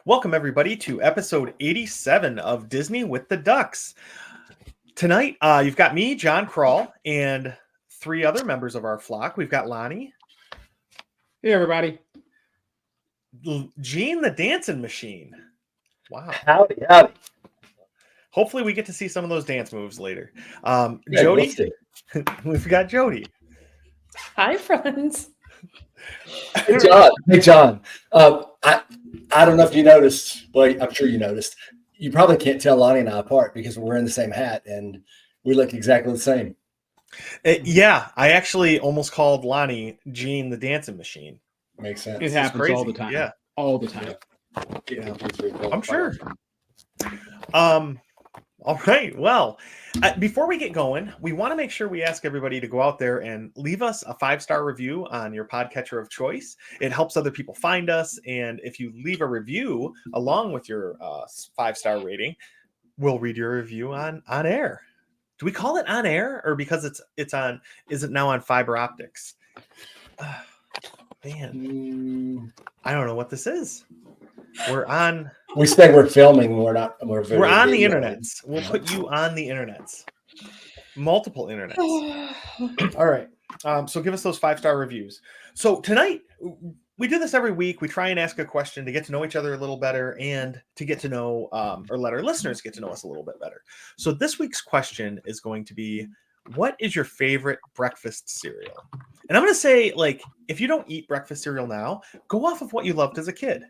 Welcome, everybody, to episode 87 of Disney with the Ducks. Tonight, you've got me, John Krull, and three other members of our flock. We've got Lonnie. Hey, everybody. Gene the Dancing Machine. Wow. Howdy. Hopefully we get to see some of those dance moves later. Yeah, Jody. we'll We've got Jody. Hi, friends. Hey, John. I don't know if you noticed. Well, I'm sure you noticed. You probably can't tell Lonnie and I apart because we're wearing the same hat and we look exactly the same. Yeah, I actually almost called Lonnie Gene the Dancing Machine. Makes sense. It happens all the time. Yeah. All the time. Yeah. I'm sure. All right. Well, before we get going, we want to make sure we ask everybody to go out there and leave us a 5-star review on your podcatcher of choice. It helps other people find us. And if you leave a review along with your 5-star rating, we'll read your review on air. Do we call it on air or because it's on, is it now on fiber optics? Man, I don't know what this is. We say we're filming. We're not. We're on the internets. We'll put you on the internets. Multiple internets. All right. So give us those 5-star reviews. So tonight, we do this every week. We try and ask a question to get to know each other a little better and to get to know or let our listeners get to know us a little bit better. So this week's question is going to be, what is your favorite breakfast cereal? And I'm going to say, like, if you don't eat breakfast cereal now, go off of what you loved as a kid.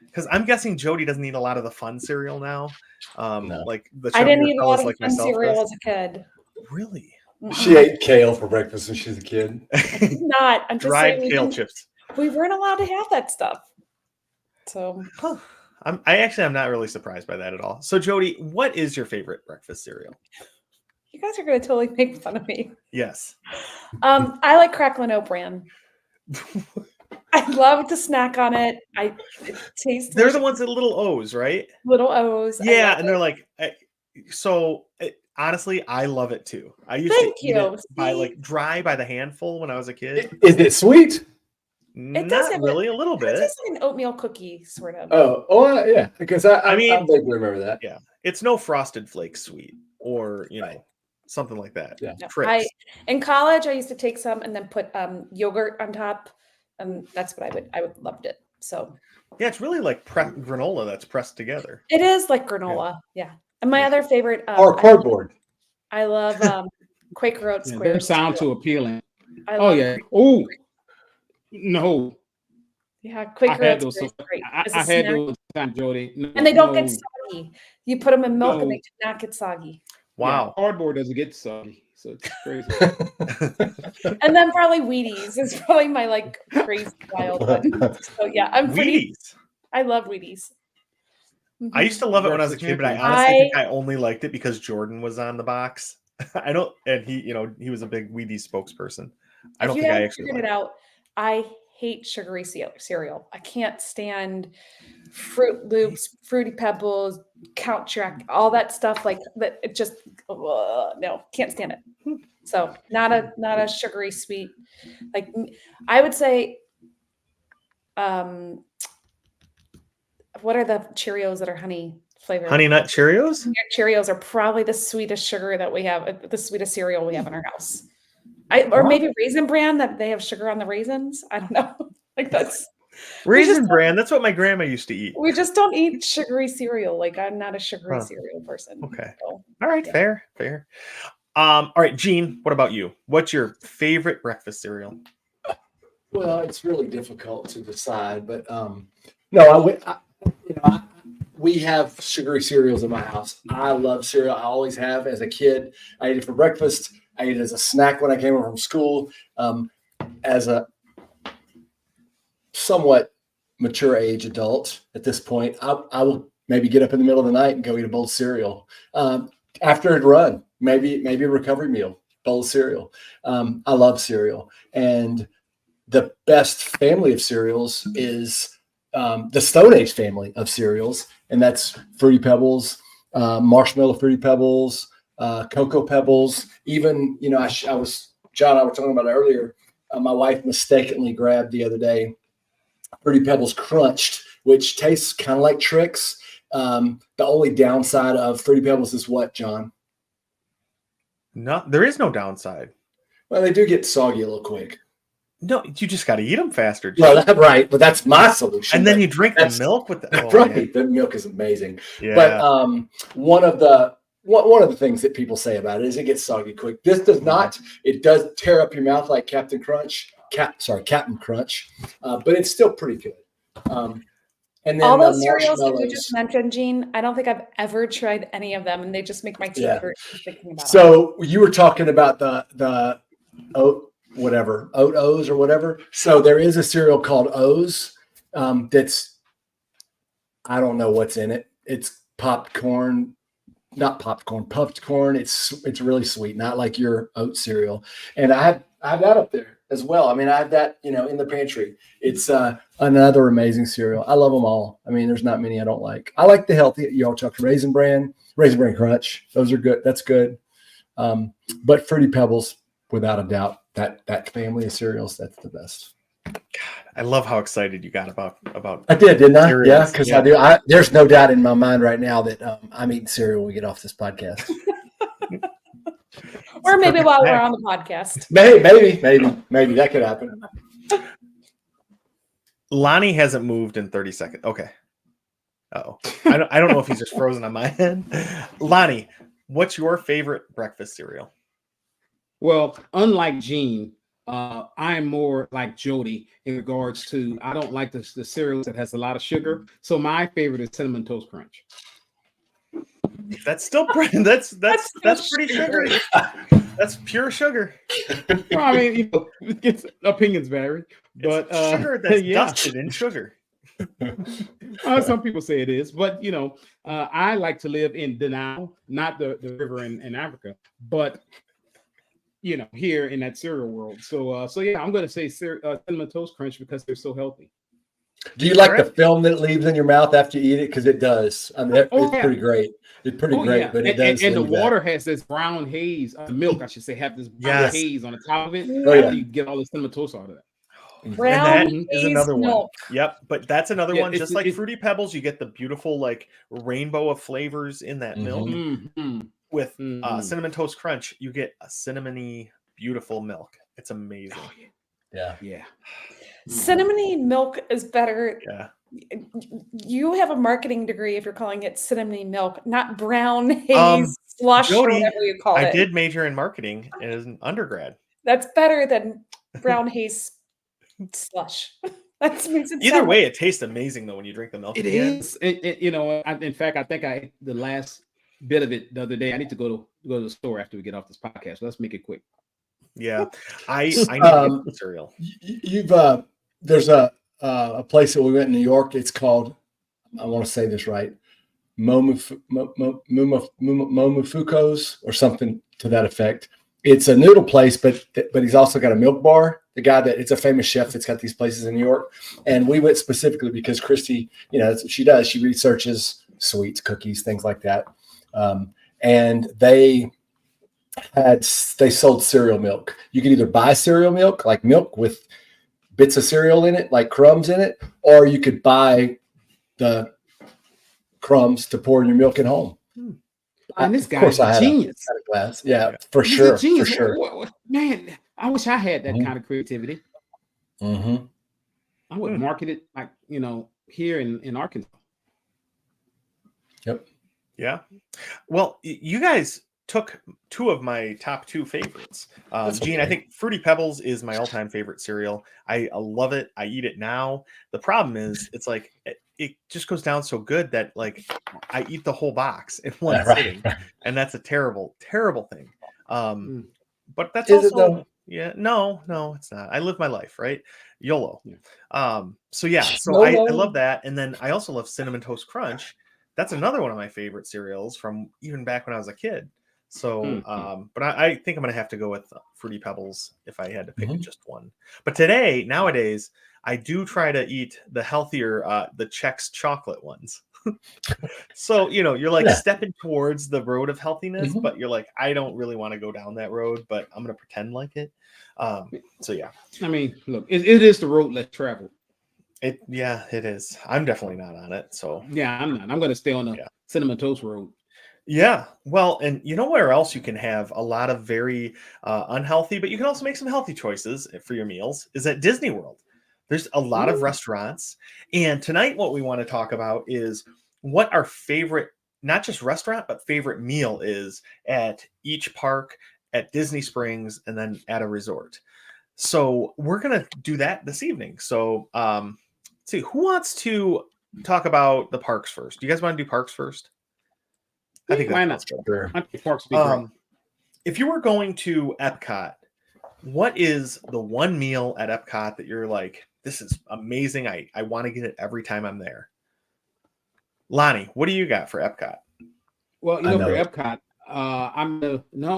Because I'm guessing Jody doesn't eat a lot of the fun cereal now. No. Like the I didn't eat a lot of like fun myself cereal does. as a kid. Really? She ate kale for breakfast when she was a kid. Not. I'm just Dried saying kale chips. we weren't allowed to have that stuff. So I'm not really surprised by that at all. So Jody, what is your favorite breakfast cereal? you guys are going to totally make fun of me. Yes. I like Cracklin' Oat Bran. I love to snack on it. It tastes. They're the ones that little O's, right? Little O's. Yeah, and they're like, honestly, I love it too. I used to eat it by like dry by the handful when I was a kid. Is it sweet? It does Not really, a little bit. It tastes like an oatmeal cookie, sort of. Yeah. Because I vaguely remember that. Yeah, it's no Frosted Flakes sweet or something like that. Yeah. No, in college, I used to take some and then put yogurt on top. That's what I would loved it. So yeah, it's really like granola that's pressed together. it is like granola. Yeah. And my other favorite Or cardboard. I love Quaker Oat Yeah, squares. they sound too appealing. Oh yeah. Oh no. Yeah, Quaker I had Oats those. great. I had those time, Jody. No, and they don't get soggy. You put them in milk and they do not get soggy. Wow. Yeah, cardboard doesn't get soggy, so it's crazy. And then probably Wheaties is probably my like crazy wild one. So yeah, Wheaties. I love Wheaties. I used to love it when I was a kid, but I honestly think I only liked it because Jordan was on the box. And he was a big Wheaties spokesperson. I don't think I actually figured it out. I hate sugary cereal. I can't stand Fruit Loops, Fruity Pebbles, Count Chocula, all that stuff like that. It just no, can't stand it. So not a sugary sweet. Like I would say, what are the Cheerios that are honey flavored? Honey Nut Cheerios? Cheerios are probably the sweetest sugar that we have, the sweetest cereal we have in our house. Maybe Raisin Bran, that they have sugar on the raisins. I don't know. Like that's Raisin Bran. That's what my grandma used to eat. We just don't eat sugary cereal. Like I'm not a sugary cereal person. Okay. So, all right. Yeah. Fair. All right, Gene, what about you? What's your favorite breakfast cereal? Well, it's really difficult to decide, but we have sugary cereals in my house. I love cereal. I always have. As a kid, I ate it for breakfast. I ate it as a snack when I came home from school. As a somewhat mature age adult at this point, I will maybe get up in the middle of the night and go eat a bowl of cereal. After a run, maybe a recovery meal, bowl of cereal. I love cereal. And the best family of cereals is the Stone Age family of cereals. And that's Fruity Pebbles, marshmallow Fruity Pebbles, Cocoa Pebbles. Even, John, I was talking about earlier, my wife mistakenly grabbed the other day Fruity Pebbles crunched which tastes kind of like Trix. The only downside of Fruity Pebbles is what, John? No, there is no downside. Well, they do get soggy a little quick. No, you just got to eat them faster. Jim. Well, that's right, but that's my solution. And then but you drink the milk with the right. The milk is amazing. Yeah. But one of the things that people say about it is it gets soggy quick. This does not. It does tear up your mouth like Captain Crunch, but it's still pretty good. And then all those cereals that you just mentioned, Gene, I don't think I've ever tried any of them, and they just make my teeth hurt thinking about them. So you were talking about the oat O's or whatever. So there is a cereal called O's that's, I don't know what's in it. It's popcorn, not popcorn, puffed corn. It's really sweet, not like your oat cereal. And I have that up there as well. I mean, I have that, in the pantry. It's another amazing cereal. I love them all. I mean, there's not many I don't like. I like the healthy, y'all talk Raisin Bran Crunch. Those are good. That's good. But Fruity Pebbles, without a doubt, that family of cereals, that's the best. God, I love how excited you got about. I did, didn't I? cereals. Yeah, because I do. There's no doubt in my mind right now that I'm eating cereal when we get off this podcast. Or maybe while we're on the podcast. Maybe that could happen. Lonnie hasn't moved in 30 seconds. Okay. Uh-oh. I don't know if he's just frozen on my end. Lonnie, what's your favorite breakfast cereal? Well, unlike Gene, I'm more like Jody in regards to I don't like the cereals that has a lot of sugar. So my favorite is Cinnamon Toast Crunch. That's still pretty. That's pretty sugary. That's pure sugar. Well, I mean, opinions vary, but sugar that's dusted in sugar. Some people say it is, but I like to live in Danao, not the river in Africa, but here in that cereal world. So yeah, I'm going to say Cinnamon Toast Crunch because they're so healthy. Do you like the film that it leaves in your mouth after you eat it? Because it does. I mean, it's pretty great. It's pretty great, yeah. but it does. And the water has this brown haze. The milk, I should say, have this brown haze on the top of it. After you get all the cinnamon toast out of that. Brown and that is another milk. one. Yep, but that's another one. Just like it's Fruity Pebbles, you get the beautiful like rainbow of flavors in that milk. With Cinnamon Toast Crunch, you get a cinnamony, beautiful milk. It's amazing. Yeah. Cinnamony milk is better. Yeah. You have a marketing degree if you're calling it cinnamony milk, not brown haze slush Jody, or whatever you call it. I did major in marketing as an undergrad. That's better than brown haze slush. That makes it Either way, it tastes amazing though when you drink the milk. It is. In fact, I think I ate the last bit of it the other day. I need to go to the store after we get off this podcast. Let's make it quick. Yeah, I need the cereal. There's a place that we went in New York. It's called, I want to say this right, Momofuko's or something to that effect. It's a noodle place, but he's also got a milk bar. The guy it's a famous chef that's got these places in New York. And we went specifically because Christy, that's what she does. She researches sweets, cookies, things like that. And they sold cereal milk. You could either buy cereal milk, like milk with bits of cereal in it, like crumbs in it, or you could buy the crumbs to pour in your milk at home. And this guy is a genius. Had a glass. Yeah, for sure. For sure. Man, I wish I had that kind of creativity. I would market it like, here in Arkansas. Yep. Yeah. Well, you guys took two of my top two favorites. Gene, I think Fruity Pebbles is my all-time favorite cereal. I love it. I eat it now. The problem is it's like it just goes down so good that like I eat the whole box in one sitting, and that's a terrible, terrible thing. But that's also no, it's not. I live my life, right? YOLO. So I love that, and then I also love Cinnamon Toast Crunch. That's another one of my favorite cereals from even back when I was a kid. So, but I think I'm going to have to go with Fruity Pebbles if I had to pick just one. But nowadays, I do try to eat the healthier, the Chex chocolate ones. So, you're like stepping towards the road of healthiness, but you're like, I don't really want to go down that road, but I'm going to pretend like it. So, yeah. I mean, look, it is the road less traveled. It is. I'm definitely not on it. So Yeah, I'm not. I'm going to stay on the Yeah. cinnamon toast road. yeah. Well, and you know where else you can have a lot of very unhealthy, but you can also make some healthy choices for your meals is at Disney World. There's a lot of Ooh. restaurants. And tonight, what we want to talk about is what our favorite, not just restaurant, but favorite meal is at each park, at Disney Springs, and then at a resort. So we're going to do that this evening. So let's see, who wants to talk about the parks first? Do you guys want to do parks first? I think Why that not? sounds good. Sure. I think parks would be great. If you were going to Epcot, what is the one meal at Epcot that you're like, this is amazing. I want to get it every time I'm there. Lonnie, what do you got for Epcot? Well, I for know it. Epcot,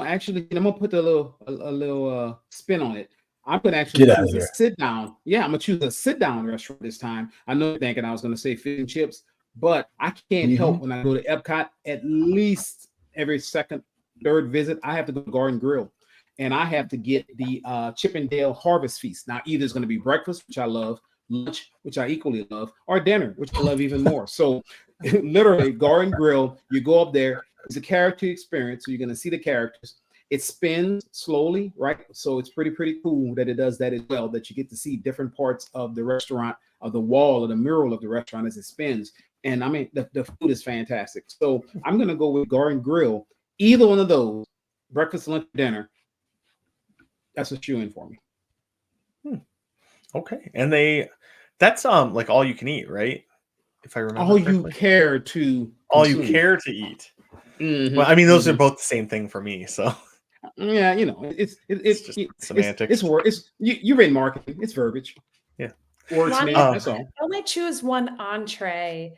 actually, I'm gonna put a little spin on it. I'm gonna actually Get out of choose a here. sit down. Yeah, I'm gonna choose a sit down restaurant this time. I know you're thinking I was gonna say fish and chips, but I can't help when I go to Epcot at least every second, third visit, I have to go to Garden Grill. And I have to get the Chippendale Harvest Feast. Now, either it's going to be breakfast, which I love, lunch, which I equally love, or dinner, which I love even more. So, literally, Garden Grill, you go up there. It's a character experience, so you're going to see the characters. It spins slowly, right? So it's pretty cool that it does that as well. That you get to see different parts of the restaurant, of the wall, or the mural of the restaurant as it spins. And I mean, the food is fantastic. So I'm going to go with Garden Grill. Either one of those, breakfast, lunch, dinner. That's a shoe in for me. Okay. And that's like all you can eat, right? If I remember All correctly. you care to All you consume. care to eat. Mhm, Well, I mean, those are both the same thing for me. So yeah, it's just semantics. It's word. It's you read marketing. It's verbiage. Yeah. Lonnie, Wordsmith. That's all. only choose one entree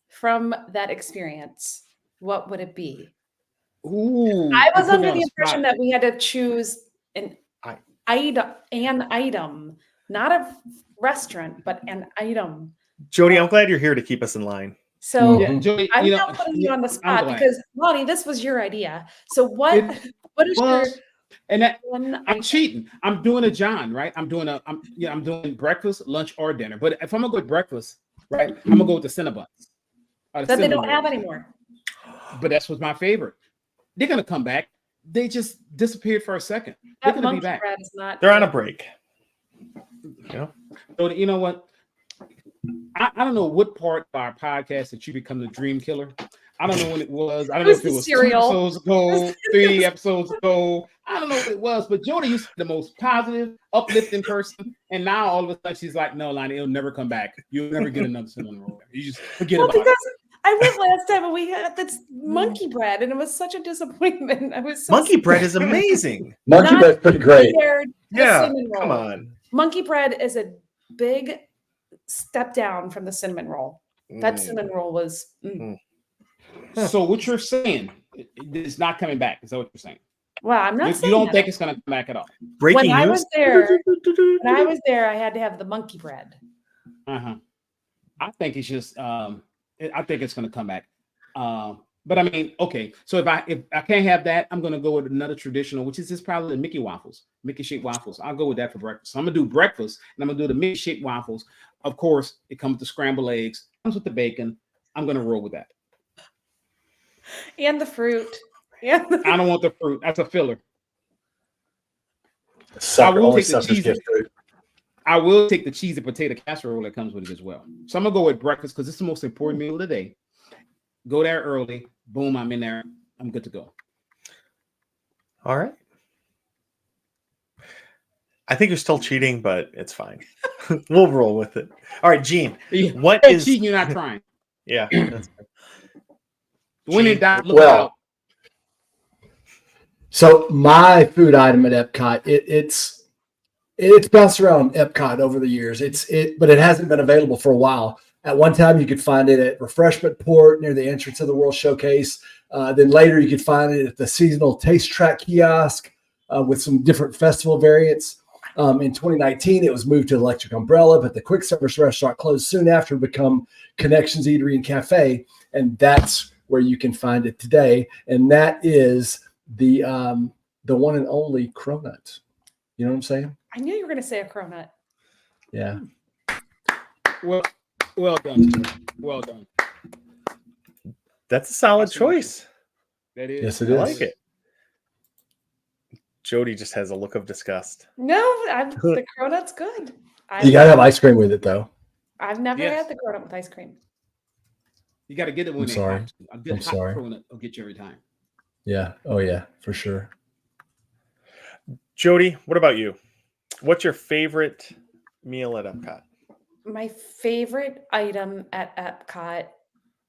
from that experience. What would it be? Ooh, I was you put me under on the the impression spot. that we had to choose an item, not a restaurant, but an item. Jody, I'm glad you're here to keep us in line. So Yeah, Jody, I'm now putting you on the I'm spot glad. because Lonnie, this was your idea. So what is your and that one I'm cheating. I'm doing a John, right? I'm doing breakfast, lunch, or dinner. But if I'm gonna go with breakfast, right, I'm gonna go with the Cinnabons. that they don't have anymore? But that's what's my favorite. They're gonna come back. They just disappeared for a second. They're That gonna be monkey back. bread is not. They're on a break. Yeah. So you know what? I don't know what part of our podcast that you become the dream killer. I don't know when it was. I don't know if it was 2 episodes ago, 3 episodes ago. I don't know what it was, but Jody used to be the most positive, uplifting person. And now all of a sudden she's like, no, Lonnie, it'll never come back. You'll never get another cinnamon roll. You just forget about it. I went last time and we had this monkey bread and it was such a disappointment. I was so Monkey bread is amazing. Monkey bread's pretty great. Yeah, come on. Monkey bread is a big step down from the cinnamon roll. That cinnamon roll was. So what you're saying is not coming back. Is that what you're saying? Well, I'm not. You don't think it's going to come back at all? Breaking when news. When I was there, I had to have the monkey bread. I think it's just. I think it's going to come back. But I mean, okay. So if I can't have that, I'm going to go with another traditional, which is just probably the Mickey waffles, Mickey shaped waffles. I'll go with that for breakfast. So I'm going to do breakfast, and I'm going to do the Mickey shaped waffles. Of course, it comes with the scrambled eggs, comes with the bacon. I'm going to roll with that. And the fruit. Yeah. I don't want the fruit. That's a filler. Sucker, only suckers get fruit. I will take the cheesy potato casserole that comes with it as well. So I'm gonna go with breakfast because it's the most important meal of the day. Go there early. Boom, I'm in there. I'm good to go. All right. I think you're still cheating, but it's fine. We'll roll with it. All right, Gene. What is cheating? You're not trying. Yeah. That's when it dies, look well, out. So my food item at Epcot, it's bounced around Epcot over the years. But it hasn't been available for a while. At one time, you could find it at Refreshment Port near the entrance of the World Showcase. Then later, you could find it at the seasonal Taste Track kiosk with some different festival variants. In 2019, it was moved to Electric Umbrella, but the quick service restaurant closed soon after to become Connections Eatery and Cafe, and that's where you can find it today. And that is the one and only cronut. You know what I'm saying? I knew you were going to say a cronut. Yeah. Well done. Well done. That's a solid That's a good choice. That is. Yes, it I is. like it. Jody just has a look of disgust. No, the cronut's good. You gotta have ice cream with it, though. I've never Yes. had the cronut with ice cream. You got to get it when I'm they sorry. hot. A good I'm hot sorry. cronut will get you every time. Yeah. Oh, yeah, for sure. Jody, what about you? What's your favorite meal at Epcot? My favorite item at Epcot.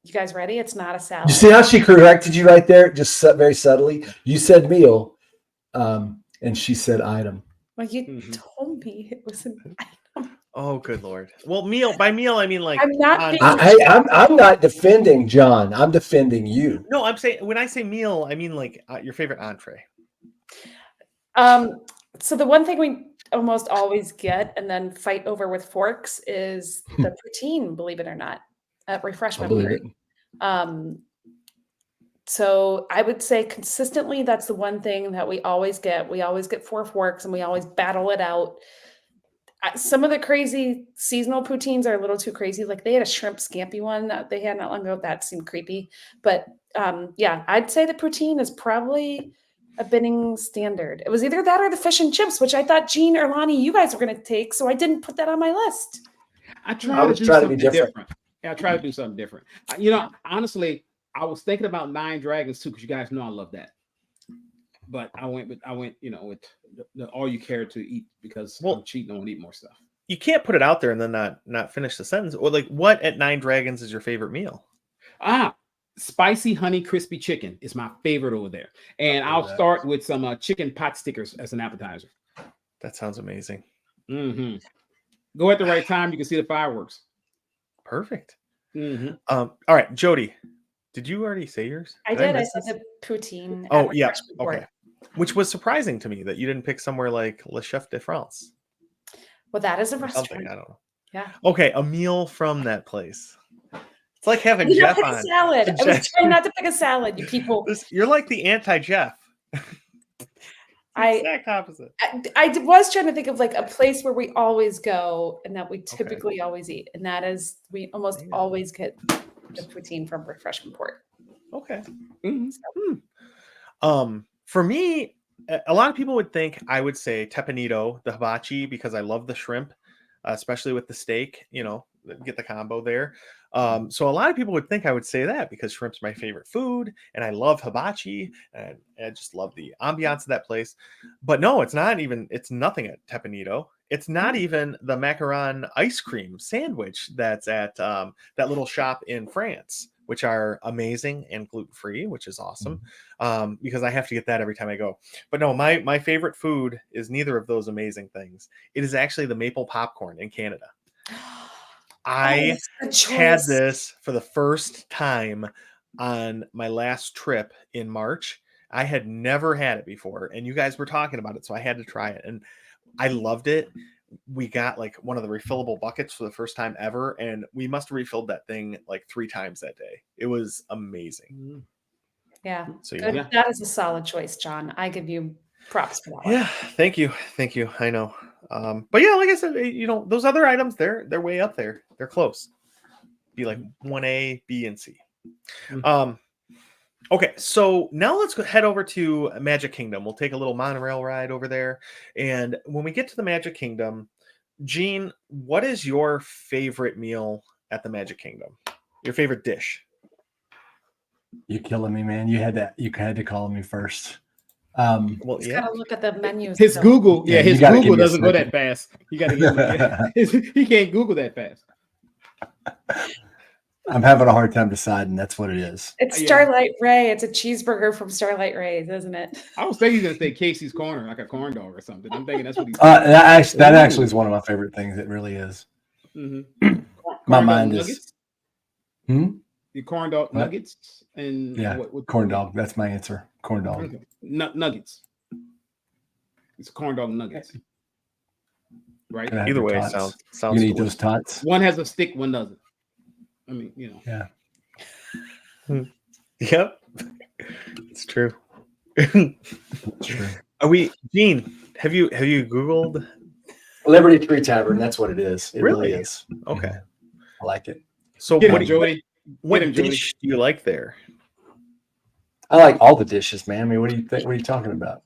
You guys ready? It's not a salad. You see how she corrected you right there, just very subtly. You said meal, and she said item. Well, you Mhm. told me it was an item. Oh, good Lord. Well, by meal, I mean like. I'm not on- being- Hey, I'm not defending John. I'm defending you. No, I'm saying when I say meal, I mean like your favorite entree. So the one thing we almost always get and then fight over with forks is the poutine, believe it or not, at I Refreshment believe Period. it. So I would say consistently, that's the one thing that we always get. We always get 4 forks and we always battle it out. Some of the crazy seasonal poutines are a little too crazy. Like they had a shrimp scampi one that they had not long ago. That seemed creepy. But yeah, I'd say the poutine is probably a binning standard. It was either that or the fish and chips, which I thought Gene or Lonnie, you guys were going to take. So I didn't put that on my list. I I try to was do trying to be something different. different. Yeah, I try to do something different. Honestly, I was thinking about Nine Dragons too, because you guys know I love that. But I went with with the all you care to eat because I'm cheating. I want to eat more stuff. You can't put it out there and then not finish the sentence. Or like, what at Nine Dragons is your favorite meal? Spicy honey crispy chicken is my favorite over there, and I'll start with some chicken pot stickers as an appetizer. That sounds amazing. Mm-hmm. Go at the right time, you can see the fireworks. Perfect. Mm-hmm. All right, Jody, did you already say yours? I did. I miss said this? the poutine. at Oh, yeah. Refreshment Board. Okay. Which was surprising to me that you didn't pick somewhere like Le Chef de France. Well, that is a Or restaurant. something. I don't know. Yeah. Okay, a meal from that place. It's like having You Jeff pick on. a salad. I was trying not to pick a salad, you people. You're like the anti-Jeff. Exact opposite. I was trying to think of like a place where we always go and that we typically always eat, and that is we almost always get the poutine from Refreshment Port. Okay. Mm-hmm. For me, a lot of people would think I would say tepanito, the hibachi, because I love the shrimp, especially with the steak. Get the combo there. So a lot of people would think I would say that because shrimp's my favorite food and I love hibachi and I just love the ambiance of that place. But no, it's nothing at Tepanito. It's not even the macaron ice cream sandwich that's at that little shop in France, which are amazing and gluten-free, which is awesome because I have to get that every time I go. But no, my favorite food is neither of those amazing things. It is actually the maple popcorn in Canada. I had this for the first time on my last trip in March. I had never had it before, and you guys were talking about it, so I had to try it, and I loved it. We got like one of the refillable buckets for the first time ever, and we must have refilled that thing like 3 times that day. It was amazing. Yeah. So Good. That is a solid choice, John. I give you props for that one. Yeah, thank you. I know. But yeah, like I said, those other items, they're way up there. They're close. Be like 1A, B, and C. Okay, so now let's head over to Magic Kingdom. We'll take a little monorail ride over there. And when we get to the Magic Kingdom, Gene, what is your favorite meal at the Magic Kingdom? Your favorite dish? You're killing me, man. You had to call me first. Well, He's got to look at the menus. His Google, his Google doesn't go that fast. You got to get he can't Google that fast. I'm having a hard time deciding. That's what it is. It's Starlight Ray. It's a cheeseburger from Starlight Ray's, isn't it? I was thinking he's gonna say Casey's Corner, like a corn dog or something. I'm thinking that's what he's. That actually is one of my favorite things. It really is. Mm-hmm. My mind is. The corn dog nuggets and what corn dog. That's my answer. Corn dog. Okay. Nuggets. It's corn dog nuggets. Right. Either way, sounds. You can eat those tots. One has a stick, one doesn't. I mean, Yeah. Yep. It's true. True. Are we, Gene? Have you Googled Liberty Tree Tavern? That's what it is. It really is. Okay. I like it. So Get what, him, Jody. what Get him, Jody. dish do you like there? I like all the dishes, man. I mean, what do you think? What are you talking about?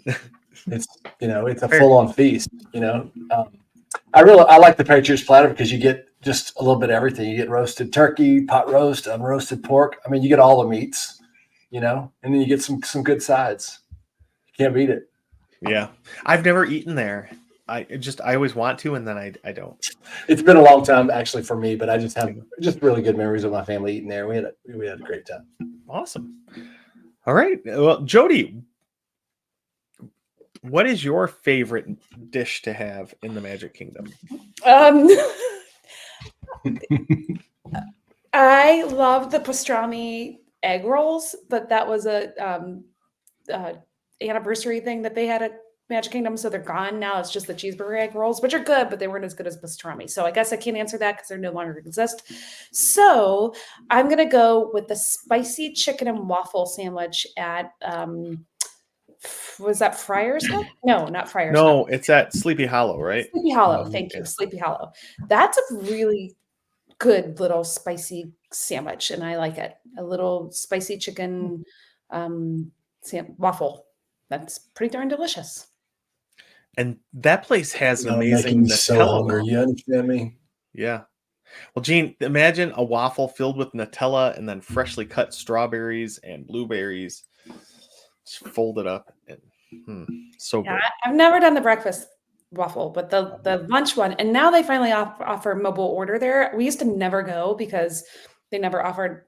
It's it's a Fair. full-on feast. I like the Patriots platter because you get just a little bit of everything. You get roasted turkey, pot roast, unroasted pork. I mean, you get all the meats, and then you get some good sides. You can't beat it. Yeah, I've never eaten there. I always want to, and then I don't. It's been a long time actually for me, but I just have really good memories of my family eating there. We had a great time. Awesome. All right. Well, Jody, what is your favorite dish to have in the Magic Kingdom? I love the pastrami egg rolls, but that was a anniversary thing that they had at Magic Kingdom, so they're gone now. It's just the cheeseburger egg rolls, which are good, but they weren't as good as pastrami. So I guess I can't answer that because they no longer exist. So I'm gonna go with the spicy chicken and waffle sandwich at was that Friar's Cup? No, not Friar's Cup. No, it's at Sleepy Hollow, right? Sleepy Hollow. Thank you, Sleepy Hollow. That's a really good little spicy sandwich, and I like it. A little spicy chicken waffle. That's pretty darn delicious. And that place has an I'm amazing making me so Nutella. hungry. You understand me? Yeah. Well, Gene, imagine a waffle filled with Nutella and then freshly cut strawberries and blueberries. Just fold it up and so Yeah, good. I've never done the breakfast waffle, but the lunch one, and now they finally offer mobile order there. We used to never go because they never offered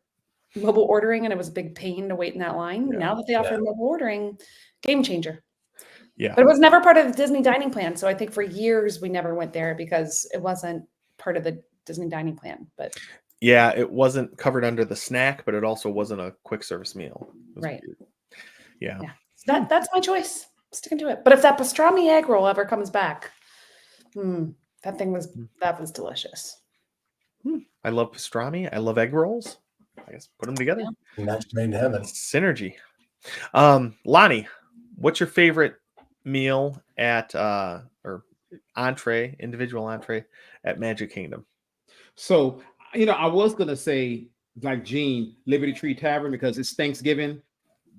mobile ordering, and it was a big pain to wait in that line. Yeah. Now that they offer mobile ordering, game changer. Yeah. But it was never part of the Disney dining plan. So I think for years we never went there because it wasn't part of the Disney dining plan. But Yeah, it wasn't covered under the snack, but it also wasn't a quick service meal. It was right. weird. Yeah. So that's my choice. Sticking to it. But if that pastrami egg roll ever comes back, that was delicious. I love pastrami. I love egg rolls. I guess put them together. Match made in heaven. Synergy. Lonnie, what's your favorite meal at or individual entree at Magic Kingdom? So, I was going to say, like Gene, Liberty Tree Tavern, because it's Thanksgiving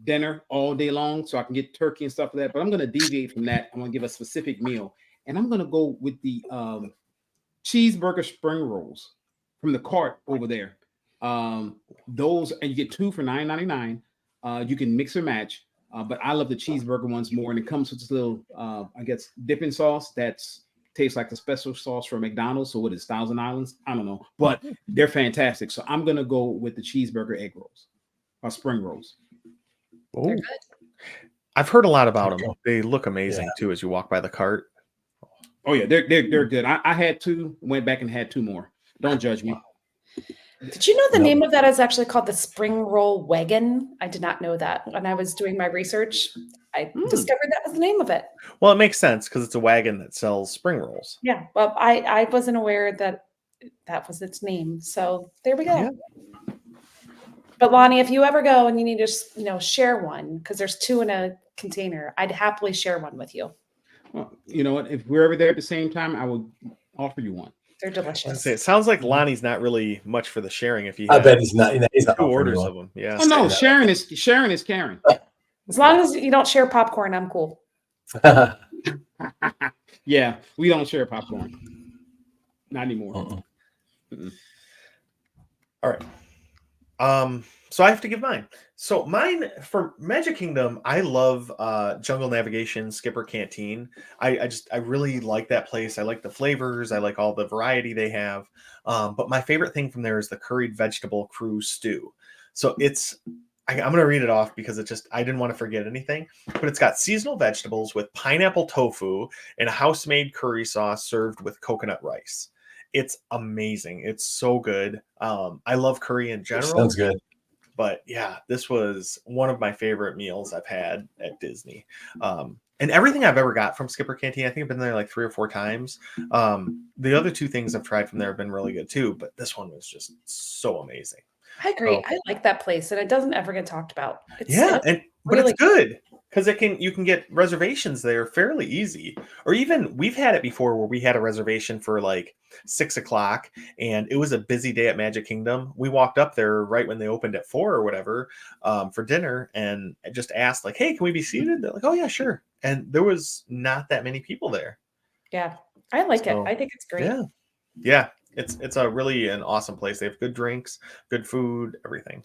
dinner all day long. So I can get turkey and stuff like that. But I'm going to deviate from that. I'm going to give a specific meal. And I'm going to go with the cheeseburger spring rolls from the cart over there. Those, and you get 2 for $9.99. You can mix or match. But I love the cheeseburger ones more. And it comes with this little, I guess, dipping sauce that's tastes like the special sauce from McDonald's. So what is Thousand Islands? I don't know, but they're fantastic. So I'm gonna go with the cheeseburger egg rolls or spring rolls. They're good. I've heard a lot about them. They look amazing too as you walk by the cart. Oh yeah, they're good. I had 2, went back and had 2 more. Don't judge me. Did you know the name of that is actually called the spring roll wagon? I did not know that. When I was doing my research, I discovered that was the name of it. Well, it makes sense because it's a wagon that sells spring rolls. Yeah. Well, I wasn't aware that was its name. So there we go. Yeah. But Lonnie, if you ever go and you need to, share one, because there's 2 in a container, I'd happily share one with you. Well, you know what? If we're ever there at the same time, I will offer you one. They're delicious. It sounds like Lonnie's not really much for the sharing. If I bet he's not. He's not 2 orders one. of them. Yeah. Oh no, sharing is caring. As long as you don't share popcorn, I'm cool. Yeah, we don't share popcorn. Not anymore. All right. So I have to give mine. So mine for Magic Kingdom, I love Jungle Navigation, Skipper Canteen. I really like that place. I like the flavors. I like all the variety they have. But my favorite thing from there is the curried vegetable crew stew. So I'm going to read it off because I didn't want to forget anything. But it's got seasonal vegetables with pineapple tofu and a house-made curry sauce served with coconut rice. It's amazing. It's so good. I love curry in general. Sounds good. But yeah, this was one of my favorite meals I've had at Disney. And everything I've ever got from Skipper Canteen, I think I've been there like 3 or 4 times. The other 2 things I've tried from there have been really good too, but this one was just so amazing. I agree. I like that place, and it doesn't ever get talked about. But really it's good because you can get reservations there fairly easy. Or even we've had it before where we had a reservation for like 6 o'clock, and it was a busy day at Magic Kingdom. We walked up there right when they opened at 4 or whatever for dinner, and just asked like, "Hey, can we be seated?" They're like, "Oh yeah, sure." And there was not that many people there. Yeah, I like it. So, I think it's great. yeah, yeah. It's a really an awesome place. They have good drinks, good food, everything.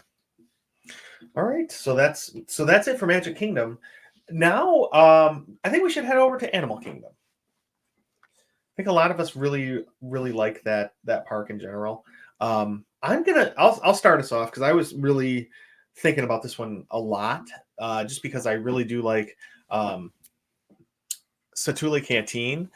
All right, so that's it for Magic Kingdom. Now, I think we should head over to Animal Kingdom. I think a lot of us really like that park in general. I'll start us off because I was really thinking about this one a lot, just because I really do like Satuli Canteen.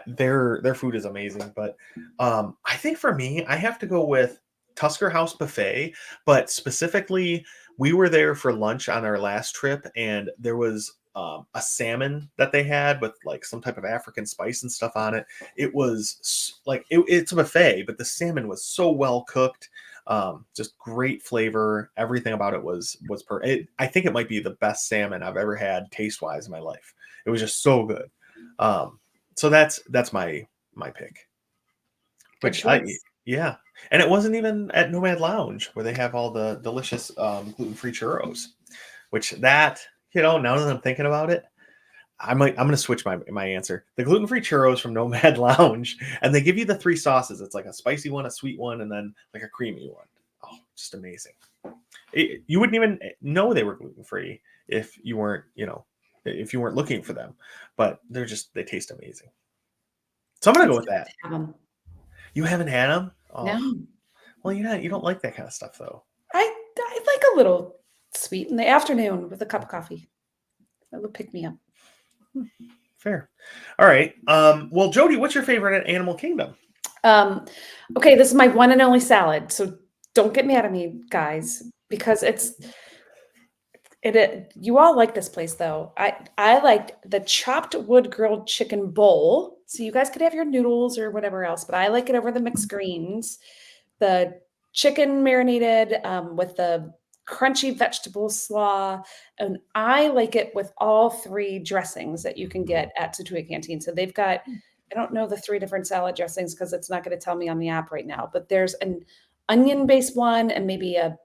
Their food is amazing, but I think for me, I have to go with Tusker House Buffet, but specifically, we were there for lunch on our last trip, and there was a salmon that they had with like some type of African spice and stuff on it. It was like it's a buffet, but the salmon was so well cooked, just great flavor. Everything about it was I think it might be the best salmon I've ever had taste wise in my life. It was just so good. So that's my pick. Which yeah. And it wasn't even at Nomad Lounge where they have all the delicious gluten-free churros, which now that I'm thinking about it, I'm going to switch my answer. The gluten-free churros from Nomad Lounge, and they give you the 3 sauces. It's like a spicy one, a sweet one, and then like a creamy one. Oh, just amazing. You wouldn't even know they were gluten-free if you weren't looking for them, but they taste amazing. So I'm going to go with that. You haven't had them? Oh. No. Well, you don't like that kind of stuff, though. I like a little sweet in the afternoon with a cup of coffee. That would pick me up. Fair. All right. Well, Jody, what's your favorite at Animal Kingdom? Okay, this is my one and only salad, so don't get mad at me, guys, because you all like this place though. I liked the chopped wood grilled chicken bowl. So you guys could have your noodles or whatever else, but I like it over the mixed greens. The chicken marinated with the crunchy vegetable slaw, and I like it with all 3 dressings that you can get at Satuli Canteen. So they've got, I don't know the 3 different salad dressings because it's not going to tell me on the app right now, but there's an onion-based one and maybe a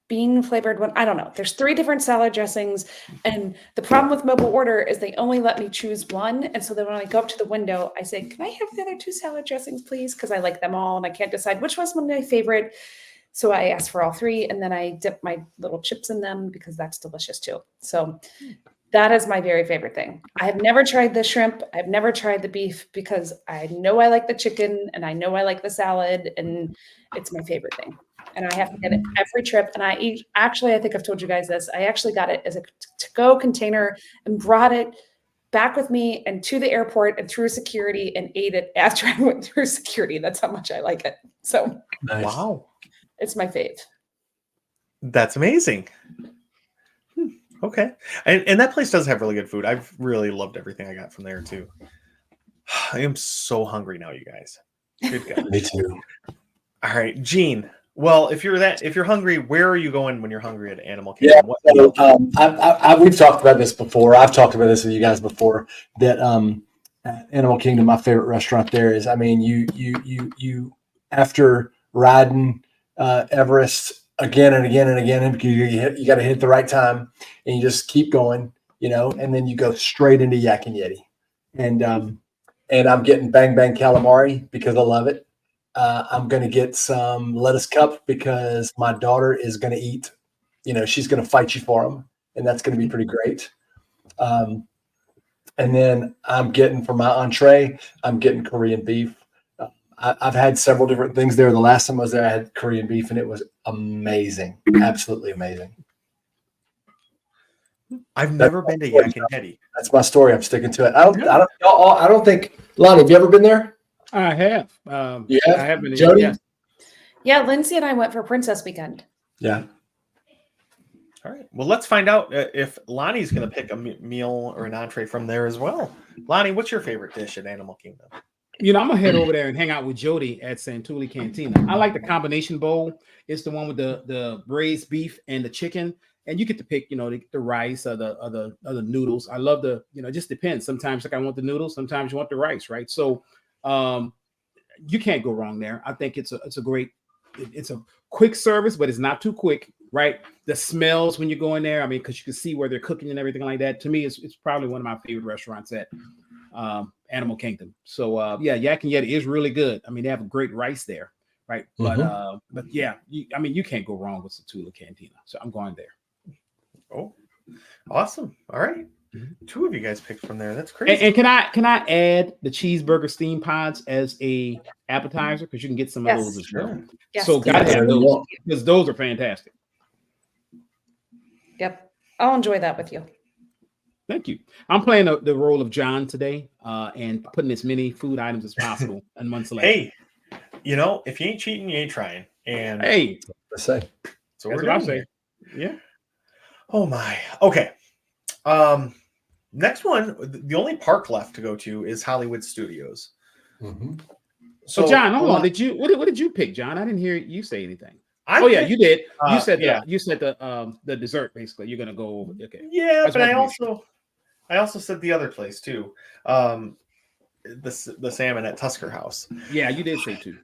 bean flavored one. I don't know. There's 3 different salad dressings. And the problem with mobile order is they only let me choose one. And so then when I go up to the window, I say, can I have the other 2 salad dressings, please? Because I like them all and I can't decide which one's my favorite. So I ask for all 3 and then I dip my little chips in them because that's delicious too. So that is my very favorite thing. I have never tried the shrimp. I've never tried the beef because I know I like the chicken and I know I like the salad and it's my favorite thing. And I have to get it every trip. And I think I've told you guys this. I actually got it as a to-go container and brought it back with me and to the airport and through security and ate it after I went through security. That's how much I like it. So Nice. Wow. It's my fave. That's amazing. Okay. And that place does have really good food. I've really loved everything I got from there too. I am so hungry now, you guys. Good God. Me too. All right, Gene. Well, if you're hungry, where are you going when you're hungry at Animal Kingdom? Yeah, so, we've talked about this before. I've talked about this with you guys before. That at Animal Kingdom, my favorite restaurant there is. I mean, you after riding Everest again and again and again, because you got to hit the right time, and you just keep going, and then you go straight into Yak and Yeti, and I'm getting Bang Bang calamari because I love it. I'm going to get some lettuce cup because my daughter is going to eat, she's going to fight you for them. And that's going to be pretty great. And then I'm getting for my entree, I'm getting Korean beef. I've had several different things there. The last time I was there, I had Korean beef and it was amazing. Absolutely amazing. I've never been to Yak and Yeti. That's my story. I'm sticking to it. I don't think, Lonnie, have you ever been there? I have. You have? I have been. Jody? Yeah. Yeah, Lindsay and I went for Princess Weekend. Yeah. All right. Well, let's find out if Lonnie's going to pick a meal or an entree from there as well. Lonnie, what's your favorite dish at Animal Kingdom? I'm gonna head over there and hang out with Jody at Satuli Cantina. I like the combination bowl. It's the one with the braised beef and the chicken, and you get to pick, the rice or the noodles. I love it just depends. Sometimes like I want the noodles, sometimes you want the rice, right? So you can't go wrong there. I think it's a quick service, but it's not too quick, right? The smells when you go in there, I mean, because you can see where they're cooking and everything like that. To me, it's probably one of my favorite restaurants at Animal Kingdom. So Yak and Yeti is really good. I mean, they have a great rice there, right? But yeah, you can't go wrong with Satula Cantina. So I'm going there. Oh, awesome! All right. Mm-hmm. 2 of you guys picked from there. That's crazy. And can I add the cheeseburger steam pods as a appetizer, because you can get some of those as well. Yes. So gotta have those, because those are fantastic. Yep, I'll enjoy that with you. Thank you. I'm playing the role of John today, and putting as many food items as possible in one selection. Hey, if you ain't cheating, you ain't trying. And hey, so we're what I say. Yeah. Oh my. Okay. Next one, the only park left to go to is Hollywood Studios. Mm-hmm. So John, hold on. What did you pick, John? I didn't hear you say anything. You did. You said the dessert basically. You're gonna go over. Okay. Yeah, but I also said the other place too. The salmon at Tusker House. Yeah, you did say too.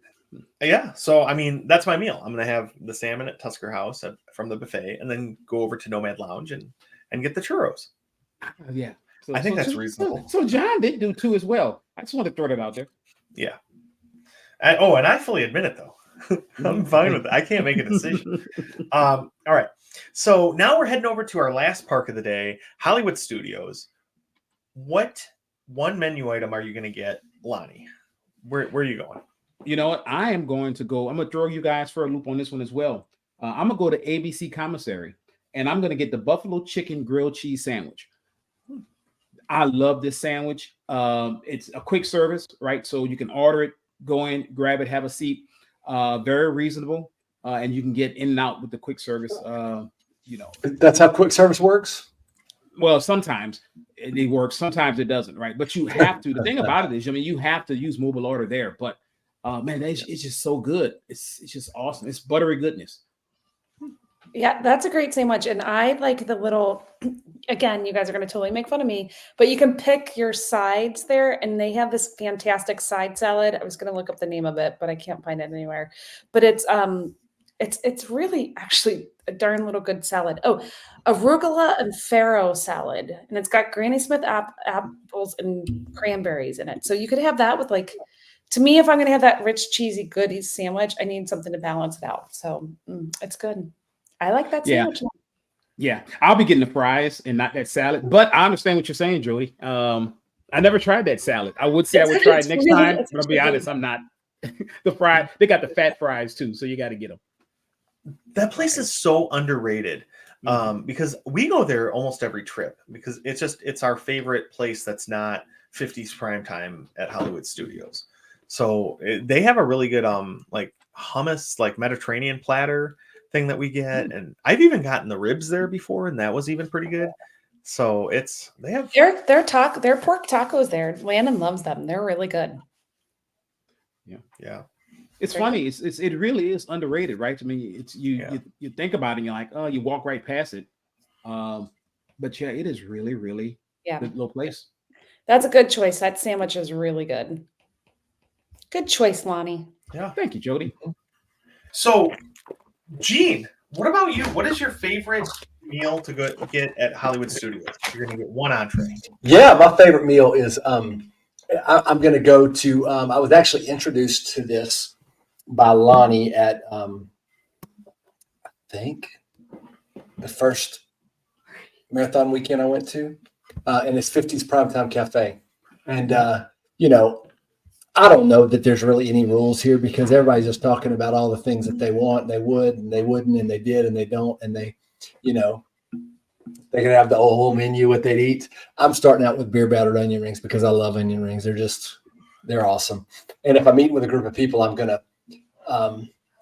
Yeah, so I mean that's my meal. I'm gonna have the salmon at Tusker House from the buffet, and then go over to Nomad Lounge and get the churros. Yeah, I think that's reasonable. So John did do 2 as well. I just want to throw that out there. Yeah. And I fully admit it though. I'm fine with it. I can't make a decision. All right. So now we're heading over to our last park of the day, Hollywood Studios. What one menu item are you going to get, Lonnie? Where are you going? You know what? I'm going to throw you guys for a loop on this one as well. I'm going to go to ABC Commissary, and I'm going to get the buffalo chicken grilled cheese sandwich. I love this sandwich. It's a quick service, right? So you can order it, go in, grab it, have a seat. Very reasonable, and you can get in and out with the quick service. That's how quick service works. Well, sometimes it works, sometimes it doesn't, right? But you have to. The thing about it is, you have to use mobile order there. But man, it's just so good. It's just awesome. It's buttery goodness. Yeah, that's a great sandwich. And I like the little, again, you guys are going to totally make fun of me, but you can pick your sides there, and they have this fantastic side salad. I was going to look up the name of it, but I can't find it anywhere. But it's really actually a darn little good salad. Oh, arugula and farro salad. And it's got Granny Smith apples and cranberries in it. So you could have that with to me, if I'm going to have that rich, cheesy goodies sandwich, I need something to balance it out. So it's good. I like that sandwich. Yeah, I'll be getting the fries and not that salad. But I understand what you're saying, Jody. I never tried that salad. I would say I would try it next time, but I'll be honest, I'm not. The fry, they got the fat fries too, so you got to get them. That place is so underrated because we go there almost every trip because it's our favorite place that's not 50s prime time at Hollywood Studios. So they have a really good hummus, Mediterranean platter thing that we get, and I've even gotten the ribs there before, and that was even pretty good. So they have their pork tacos there. Landon loves them. They're really good. Yeah. It's funny. It really is underrated, right? I mean, it's you think about it, and you're like, oh, you walk right past it. But yeah, it is really, really good little place. That's a good choice. That sandwich is really good. Good choice, Lonnie. Yeah. Thank you, Jody. So, Gene, what about you? What is your favorite meal to go get at Hollywood Studios? You're going to get one entree. Yeah, my favorite meal is I'm going to go to. I was actually introduced to this by Lonnie at I think the first marathon weekend I went to, and it's 50s Primetime Cafe, and I don't know that there's really any rules here because everybody's just talking about all the things that they want, they would, and they wouldn't, and they did, and they don't, and they can have the whole menu, what they'd eat. I'm starting out with beer battered onion rings because I love onion rings. They're awesome. And if I'm eating with a group of people, I'm going to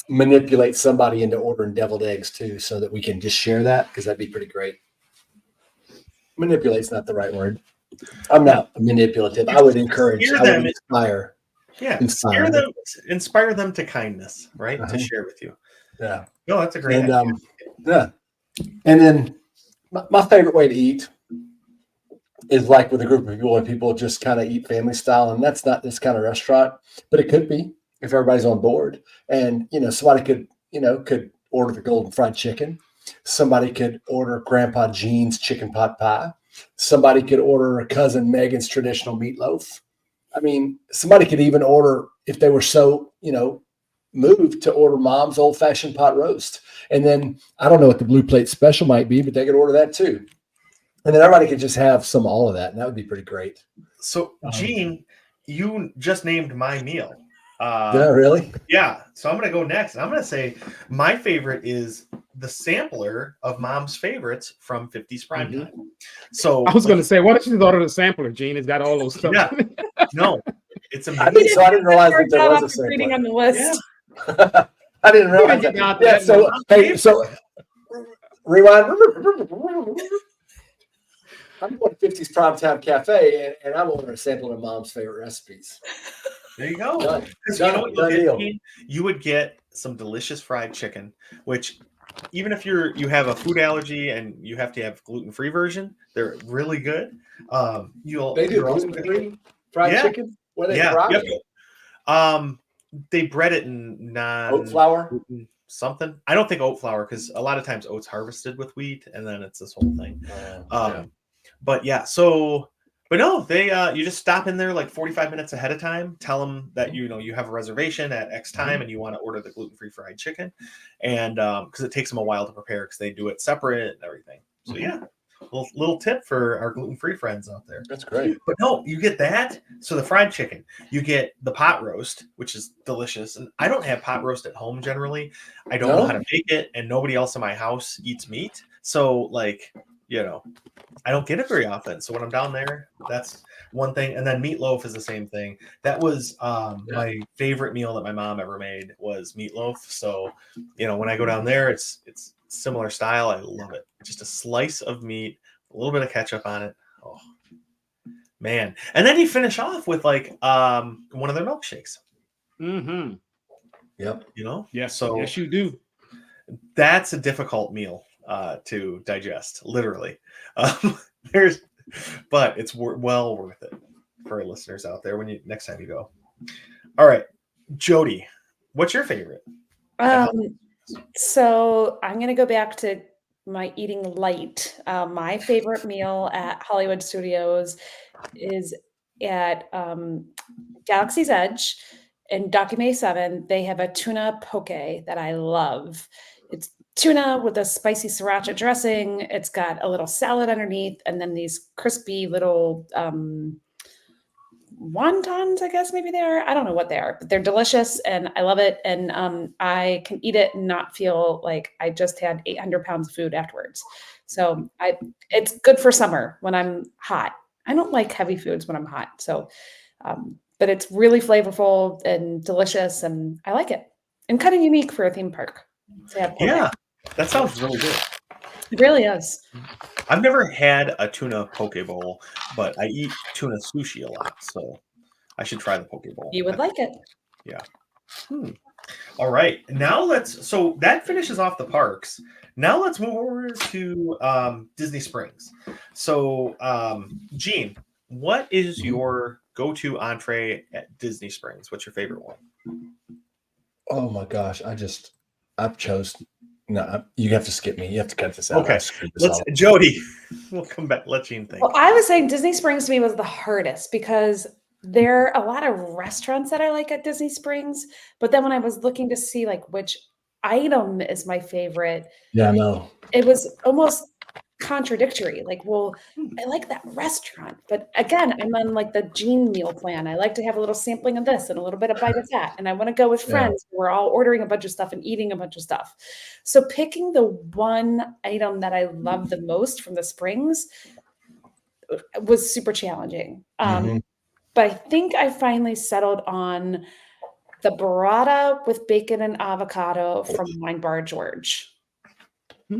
manipulate somebody into ordering deviled eggs too, so that we can just share that because that'd be pretty great. Manipulate's not the right word. I'm not manipulative. I would encourage, I would inspire. Yeah, inspire them to kindness, right? To share with you. Yeah. No, that's a great idea. Yeah. And then my favorite way to eat is like with a group of people and people just kind of eat family style. And that's not this kind of restaurant, but it could be if everybody's on board. And, somebody could order the golden fried chicken. Somebody could order Grandpa Gene's chicken pot pie. Somebody could order cousin Megan's traditional meatloaf. I mean, somebody could even order, if they were so, moved, to order mom's old fashioned pot roast. And then I don't know what the blue plate special might be, but they could order that too. And then everybody could just have some of all of that. And that would be pretty great. So, Gene, you just named my meal. Did I really? Yeah. So I'm going to go next. And I'm going to say my favorite is the sampler of mom's favorites from 50s Primetime. So I was going to say, why don't you order the sampler, Gene? It's got all those stuff. Yeah. No, it's amazing. I didn't realize that there was a sampler. Reading on the list. Yeah. I didn't realize that. Yeah, so rewind. I'm going to 50s Primetime Cafe, and I'm ordering a sample of mom's favorite recipes. There you go. Because you know what you would get some delicious fried chicken, which even if you have a food allergy and you have to have gluten-free version, they're really good. They do gluten-free fried chicken? What are they fried? They bread it in oat flour something. I don't think oat flour, because a lot of times oat's harvested with wheat, and then it's this whole thing. But yeah, but no, they you just stop in there like 45 minutes ahead of time. Tell them that you have a reservation at X time and you want to order the gluten-free fried chicken, and because it takes them a while to prepare because they do it separate and everything. So yeah. Little tip for our gluten-free friends out there. That's great. But no, you get that. So the fried chicken, you get the pot roast, which is delicious. And I don't have pot roast at home generally. I don't know how to make it, and nobody else in my house eats meat. So I don't get it very often. So when I'm down there, that's one thing. And then meatloaf is the same thing. That was my favorite meal that my mom ever made was meatloaf. So, when I go down there, it's similar style. I love it. Just a slice of meat, a little bit of ketchup on it. Oh man. And then you finish off with one of their milkshakes. Mm-hmm. Yep. Yes. So yes, you do. That's a difficult meal to digest, literally. But it's well worth it for our listeners out there next time you go. All right, Jody, what's your favorite? So I'm going to go back to my eating light. My favorite meal at Hollywood Studios is at Galaxy's Edge in Docume 7. They have a tuna poke that I love. It's tuna with a spicy sriracha dressing. It's got a little salad underneath, and then these crispy little wontons, I guess maybe they are. I don't know what they are, but they're delicious and I love it. And I can eat it and not feel like I just had 800 pounds of food afterwards. So it's good for summer when I'm hot. I don't like heavy foods when I'm hot. So, but it's really flavorful and delicious and I like it. And kind of unique for a theme park. Yeah, that sounds really good. It really is. I've never had a tuna poke bowl, but I eat tuna sushi a lot, so I should try the poke bowl. You would like it. Yeah. All right. Now so that finishes off the parks. Now let's move over to Disney Springs. So, Gene, what is your go-to entree at Disney Springs? What's your favorite one? Oh my gosh, I've chose. No, you have to skip me. You have to cut this out. Okay, Jody. We'll come back. Let Gene think. Well, I was saying Disney Springs to me was the hardest because there are a lot of restaurants that I like at Disney Springs, but then when I was looking to see which item is my favorite, yeah, no, it was almost contradictory. I like that restaurant, but again, I'm on the Gene meal plan. I like to have a little sampling of this and a little bit of bite of that, and I want to go with friends. Yeah. We're all ordering a bunch of stuff and eating a bunch of stuff. So picking the one item that I love the most from the Springs was super challenging. But I think I finally settled on the burrata with bacon and avocado from Wine Bar George.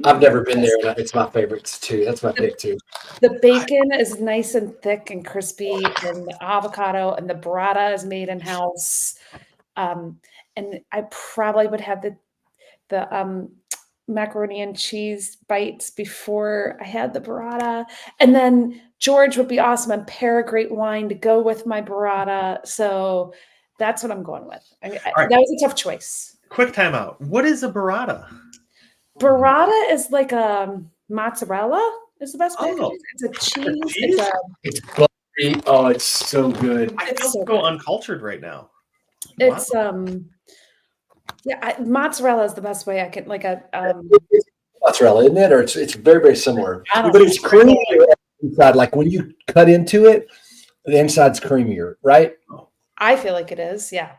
I've never been there. And it's my favorites too. That's my pick too. The bacon is nice and thick and crispy, and the avocado and the burrata is made in house. And I probably would have the macaroni and cheese bites before I had the burrata. And then George would be awesome and pair a great wine to go with my burrata. So that's what I'm going with. All right. That was a tough choice. Quick timeout. What is a burrata? Burrata is like a mozzarella is the best way. Oh. It's a cheese. cheese? It's buttery. Oh, it's so good. I It's feel so so good. uncultured right now. It's Wow. mozzarella is the best way I can It's mozzarella, isn't it? Or it's very, very similar. I don't But know. it's creamier inside. Like when you cut into it, the inside's creamier, right? I feel like it is. Yeah.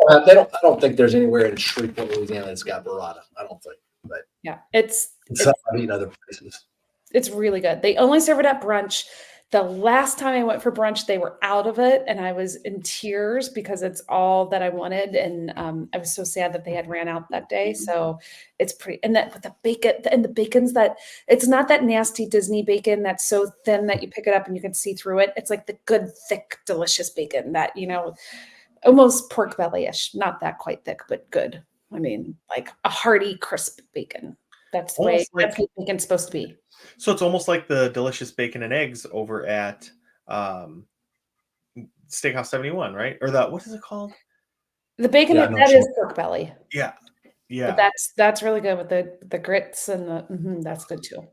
I don't think there's anywhere in Shreveport, Louisiana that's got burrata. I don't think. But Yeah. It's something I've eaten other places. It's really good. They only serve it at brunch. The last time I went for brunch, they were out of it, and I was in tears because it's all that I wanted, and I was so sad that they had ran out that day. So it's pretty, and that with the bacon and the bacon's that it's not that nasty Disney bacon that's so thin that you pick it up and you can see through it. It's like the good, thick, delicious bacon that almost pork belly-ish, not that quite thick, but good. I mean, like a hearty, crisp bacon. That's the way that's what bacon's supposed to be. So it's almost like the delicious bacon and eggs over at Steakhouse 71, right? Or what is it called? The bacon Yeah, that is pork belly. Yeah. Yeah. But that's really good with the grits and that's good too.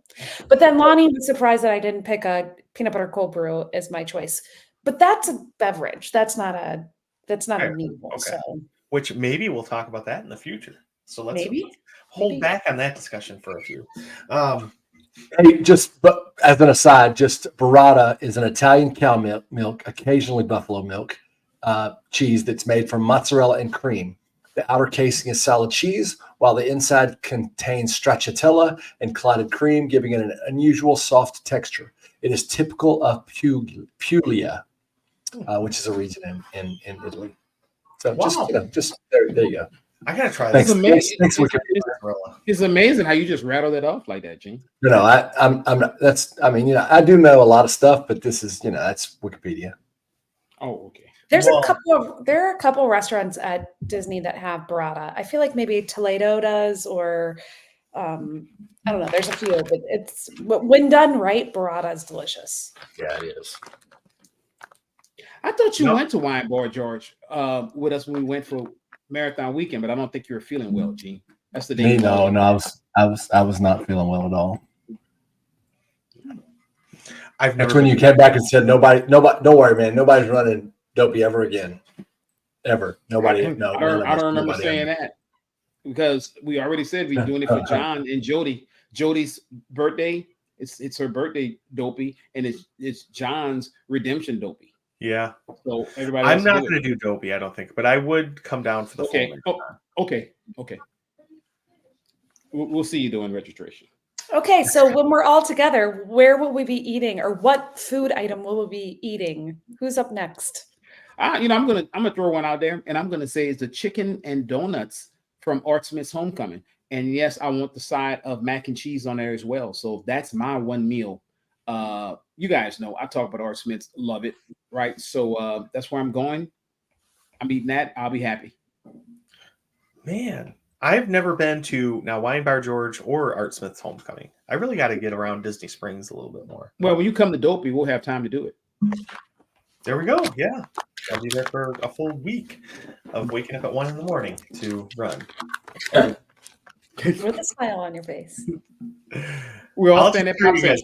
But then Lonnie was surprised that I didn't pick a peanut butter cold brew as my choice. But that's a beverage. That's not a meal. Okay. So Which maybe we'll talk about that in the future. So let's maybe hold back on that discussion for a few. Hey, but as an aside, just burrata is an Italian cow milk, occasionally buffalo milk, cheese that's made from mozzarella and cream. The outer casing is solid cheese, while the inside contains stracciatella and clotted cream, giving it an unusual soft texture. It is typical of Puglia, which is a region in Italy. So Wow. just there you go. I gotta try Thanks. this. It's amazing how you just rattled it off like that, Gene. No, I'm not. I do know a lot of stuff, but this is, that's Wikipedia. Oh, okay. there are a couple restaurants at Disney that have burrata. I feel like maybe Toledo does, or I don't know. There's a few, but when done right, burrata is delicious. Yeah, it is. I thought you went to Wine Bar, George, with us when we went for Marathon Weekend, but I don't think you were feeling well, Gene. That's the day. No, I was not feeling well at all. That's when you came back and said, nobody, don't worry, man. Nobody's running Dopey ever again. Ever. Nobody. No. I don't remember saying that because we already said we're doing it for John and Jody. Jody's birthday. It's her birthday Dopey, and it's John's redemption Dopey. Yeah. So everybody. I'm not going to do Dopey, I don't think, but I would come down for the full. Okay. We'll see you doing registration. Okay, so when we're all together, where will we be eating, or what food item will we be eating? Who's up next? I'm gonna throw one out there, and I'm gonna say it's the chicken and donuts from Art Smith's Homecoming. And yes, I want the side of mac and cheese on there as well. So that's my one meal. You guys know I talk about Art Smith's, love it, right? So that's where I'm going. I'm eating that. I'll be happy. Man, I've never been to Wine Bar George or Art Smith's Homecoming. I really got to get around Disney Springs a little bit more. Well, when you come to Dopey, we'll have time to do it. There we go. Yeah. I'll be there for a full week of waking up at 1 a.m. to run. With a smile on your face. We're all standing at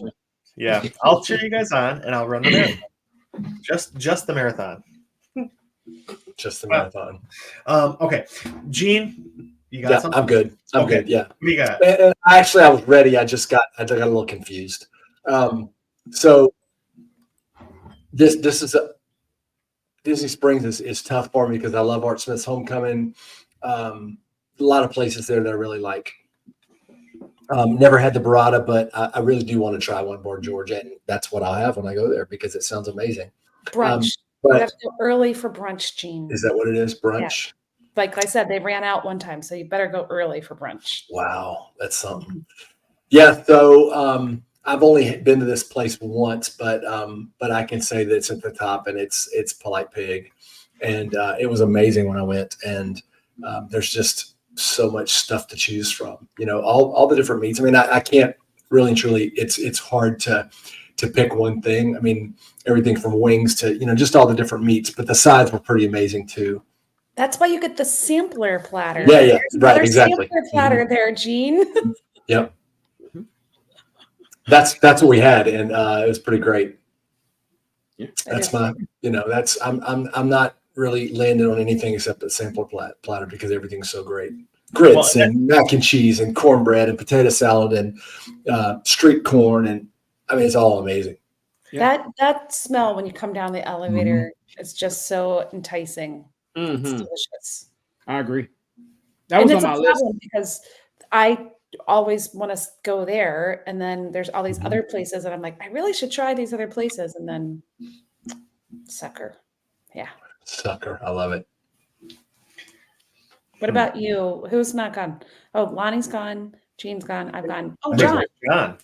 Yeah, I'll cheer you guys on, and I'll run the marathon. Just the marathon. Just the marathon. Okay, Gene, you got something? I'm good. I'm good. Yeah. What do you got? And actually, I was ready. I got a little confused. So this is Disney Springs is tough for me because I love Art Smith's Homecoming. A lot of places there that I really like. Never had the burrata, but I really do want to try Wine Bar George, and that's what I'll have when I go there because it sounds amazing. Brunch. But you have to go early for brunch, Gene. Is that what it is? Brunch? Yeah. Like I said, they ran out one time, so you better go early for brunch. Wow, that's something. Yeah, so I've only been to this place once, but I can say that it's at the top, and it's Polite Pig, and it was amazing when I went. And there's just so much stuff to choose from. All the different meats. I mean, I can't really and truly. It's hard to pick one thing. I mean, everything from wings to just all the different meats. But the sides were pretty amazing too. That's why you get the sampler platter. Yeah, There's right, another exactly. Sampler platter there, Gene. Yep. That's what we had, and it was pretty great. Yeah. That's my, I'm not really landing on anything except the sampler platter because everything's so great. Grits and mac and cheese and cornbread and potato salad and street corn, and I mean, it's all amazing. Yeah. That smell when you come down the elevator is just so enticing. It's delicious. I agree. That was on my list because I always want to go there, and then there's all these other places, and I'm like, I really should try these other places, and then sucker. I love it. What about you? Who's not gone? Oh, Lonnie's gone. Gene's gone. I've gone. Oh, John.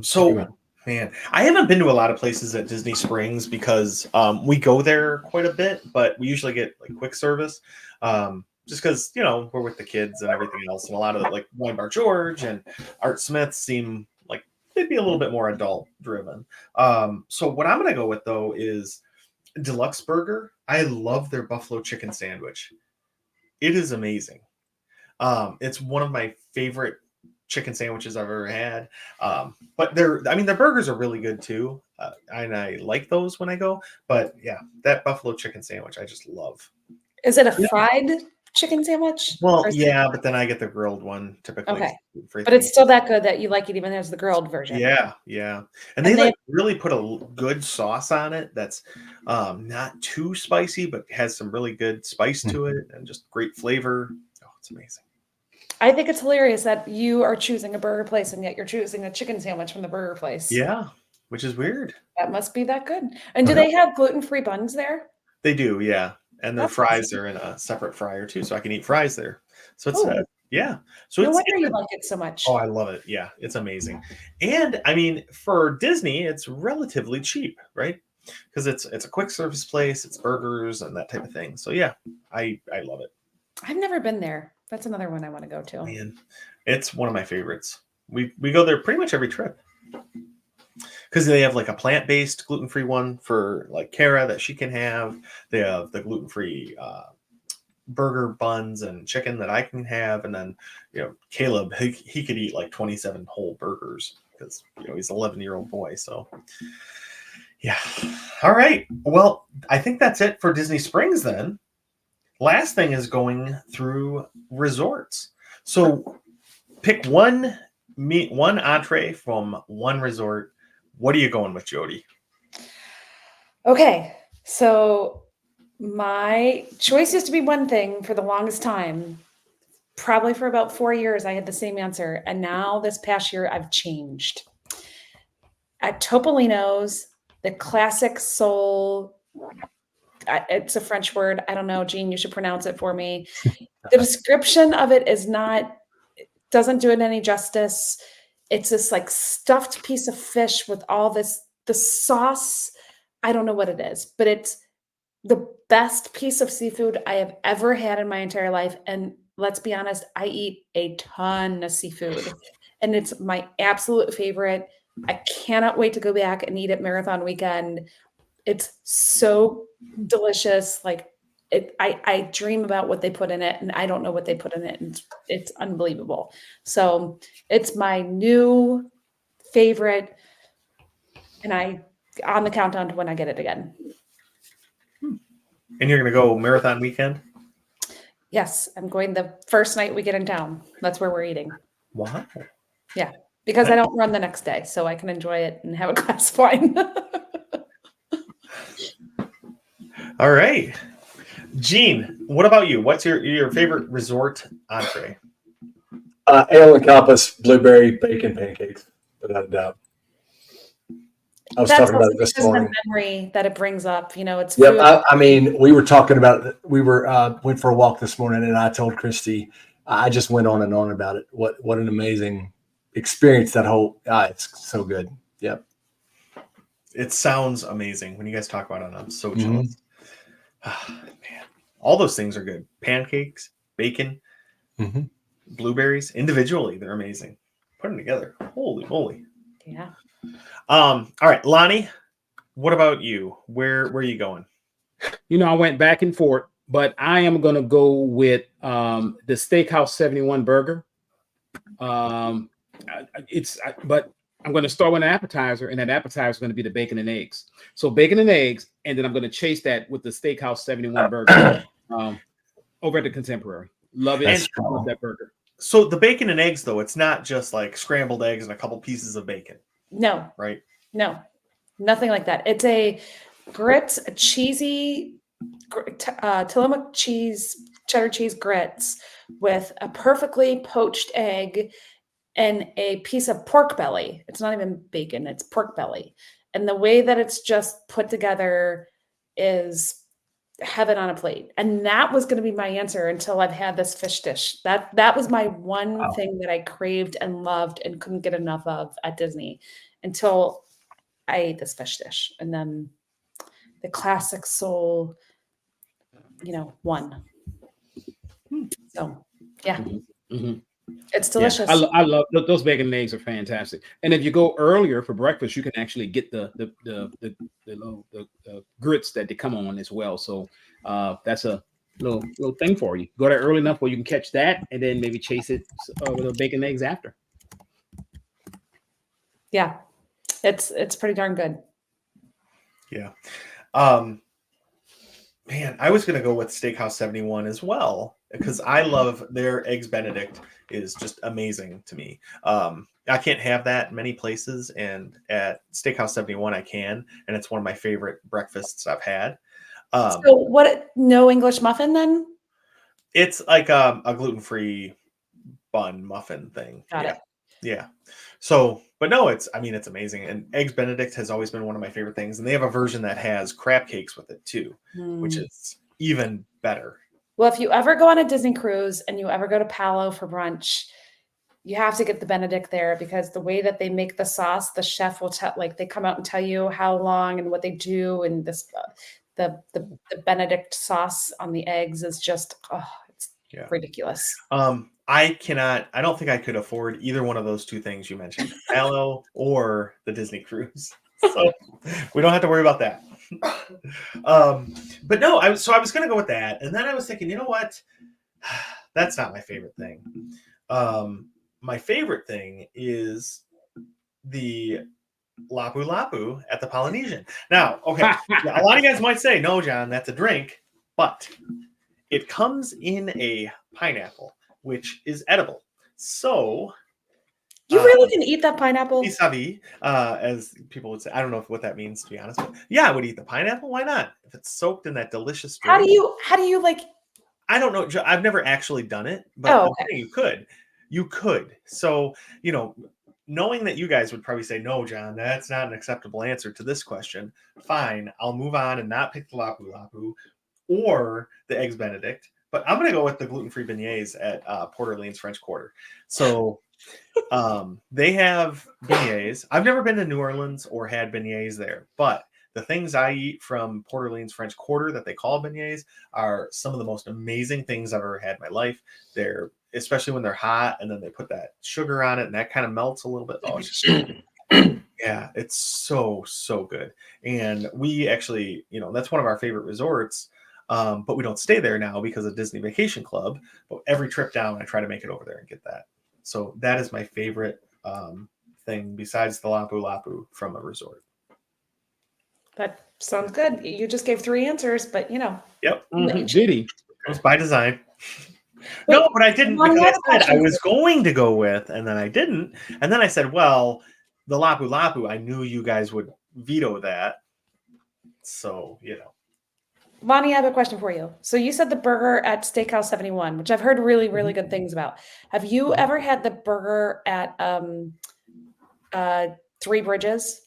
So, man, I haven't been to a lot of places at Disney Springs because we go there quite a bit, but we usually get like quick service. Just because, we're with the kids and everything else. And a lot of like Wine Bar George and Art Smith seem like they'd be a little bit more adult driven. So what I'm going to go with, though, is Deluxe Burger. I love their buffalo chicken sandwich. It is amazing. It's one of my favorite chicken sandwiches I've ever had. But their burgers are really good too. And I like those when I go. But yeah, that buffalo chicken sandwich, I just love. Is it a fried chicken sandwich? Well, yeah, but then I get the grilled one typically. Okay. But it's still that good that you like it even as the grilled version. Yeah. And they like really put a good sauce on it that's not too spicy, but has some really good spice to it and just great flavor. Oh, it's amazing. I think it's hilarious that you are choosing a burger place and yet you're choosing a chicken sandwich from the burger place. Yeah, which is weird. That must be that good. And do they have gluten-free buns there? They do, yeah. And their fries are in a separate fryer too, so I can eat fries there. So it's yeah. So no wonder you like it so much. Oh, I love it. Yeah, it's amazing. And I mean, for Disney, it's relatively cheap, right? Because it's a quick service place, it's burgers and that type of thing. So yeah, I love it. I've never been there. That's another one I want to go to. Man, it's one of my favorites. We go there pretty much every trip. Because they have like a plant-based gluten-free one for like Kara that she can have. They have the gluten-free burger buns and chicken that I can have. And then, Caleb, he could eat like 27 whole burgers because, he's an 11-year-old boy. So, yeah. All right. Well, I think that's it for Disney Springs then. Last thing is going through resorts. So pick one entree from one resort. What are you going with, Jody? Okay, so my choice used to be one thing for the longest time. Probably for about 4 years, I had the same answer. And now this past year, I've changed. At Topolino's, the classic soul, it's a French word. I don't know, Jean, you should pronounce it for me. The description of it doesn't do it any justice. It's this like stuffed piece of fish with all the sauce. I don't know what it is, but it's the best piece of seafood I have ever had in my entire life. And let's be honest, I eat a ton of seafood and it's my absolute favorite. I cannot wait to go back and eat it Marathon Weekend. It's so delicious. Like I dream about what they put in it and I don't know what they put in it. And it's unbelievable. So it's my new favorite and I on the countdown to when I get it again. And you're going to go Marathon Weekend? Yes. I'm going the first night we get in town. That's where we're eating. Wow. Yeah. Because I don't run the next day. So I can enjoy it and have a glass of wine. All right. Gene, what about you? What's your favorite resort entree? Ale and Compass blueberry bacon pancakes, without a doubt. I was talking about it this morning. The memory that it brings up, it's food. Yep. I mean, we were talking about it. We went for a walk this morning, and I told Christy, I just went on and on about it. What an amazing experience that whole. It's so good. Yep. It sounds amazing when you guys talk about it. I'm so jealous. Man, all those things are good. Pancakes, bacon. Mhm. Blueberries individually, they're amazing. Put them together, holy moly. Yeah. All right, Lonnie, what about you? Where are you going? I went back and forth, but I am going to go with the Steakhouse 71 burger. But I'm going to start with an appetizer, and that appetizer is going to be the bacon and eggs. So bacon and eggs, and then I'm going to chase that with the Steakhouse 71 burger over at the Contemporary. Love it. And- Love that burger. So the bacon and eggs, though, it's not just like scrambled eggs and a couple pieces of bacon, No, right? no, nothing like that. It's a grits, a cheesy Tillamook cheese, cheddar cheese grits with a perfectly poached egg and a piece of pork belly. It's not even bacon, it's pork belly. And the way that it's just put together is heaven on a plate. And that was going to be my answer until I've had this fish dish. That was my one thing that I craved and loved and couldn't get enough of at Disney until I ate this fish dish. And then the classic soul, won. So yeah, Mhm. it's delicious. I love those bacon and eggs are fantastic. And if you go earlier for breakfast, you can actually get the grits that they come on as well. So that's a little thing for you. Go there early enough where you can catch that, and then maybe chase it with the bacon and eggs after. Yeah, it's pretty darn good. Yeah. Man, I was going to go with Steakhouse 71 as well because I love their Eggs Benedict is just amazing to me. I can't have that many places, and at Steakhouse 71 I can, and it's one of my favorite breakfasts I've had. So what? No English muffin then? It's like a gluten-free bun muffin thing. Got it. Yeah. So, but no, it's amazing. And Eggs Benedict has always been one of my favorite things. And they have a version that has crab cakes with it too, which is even better. Well, if you ever go on a Disney cruise and you ever go to Palo for brunch, you have to get the Benedict there because the way that they make the sauce, the chef will tell, like they come out and tell you how long and what they do. And this, the Benedict sauce on the eggs is just, it's ridiculous. I don't think I could afford either one of those two things you mentioned, Palo or the Disney cruise. So we don't have to worry about that. But no, I was going to go with that. And then I was thinking, you know what? That's not my favorite thing. My favorite thing is the Lapu Lapu at the Polynesian. Now, okay, a lot of you guys might say, no, John, that's a drink, but it comes in a pineapple, which is edible. So you really can eat that pineapple? Vis-a-vis, as people would say. I don't know what that means, to be honest. But yeah, I would eat the pineapple. Why not? If it's soaked in that delicious drink. How do you like? I don't know. I've never actually done it, but you could. You could. So, knowing that you guys would probably say, no, John, that's not an acceptable answer to this question. Fine. I'll move on and not pick the Lapu Lapu or the Eggs Benedict. But I'm going to go with the gluten-free beignets at Port Orleans French Quarter. So they have beignets. I've never been to New Orleans or had beignets there, but the things I eat from Port Orleans French Quarter that they call beignets are some of the most amazing things I've ever had in my life. They're, especially when they're hot, and then they put that sugar on it, and that kind of melts a little bit. Oh, it's just, yeah, it's so good. And we actually, that's one of our favorite resorts. But we don't stay there now because of Disney Vacation Club. But every trip down, I try to make it over there and get that. So that is my favorite thing besides the Lapu Lapu from a resort. That sounds good. You just gave 3 answers, but Yep. Did he? It was by design. No, but I didn't because I said I was going to go with, and then I didn't. And then I said, well, the Lapu Lapu, I knew you guys would veto that. So, Lonnie, I have a question for you. So you said the burger at Steakhouse 71, which I've heard really, really good things about. Have you ever had the burger at Three Bridges?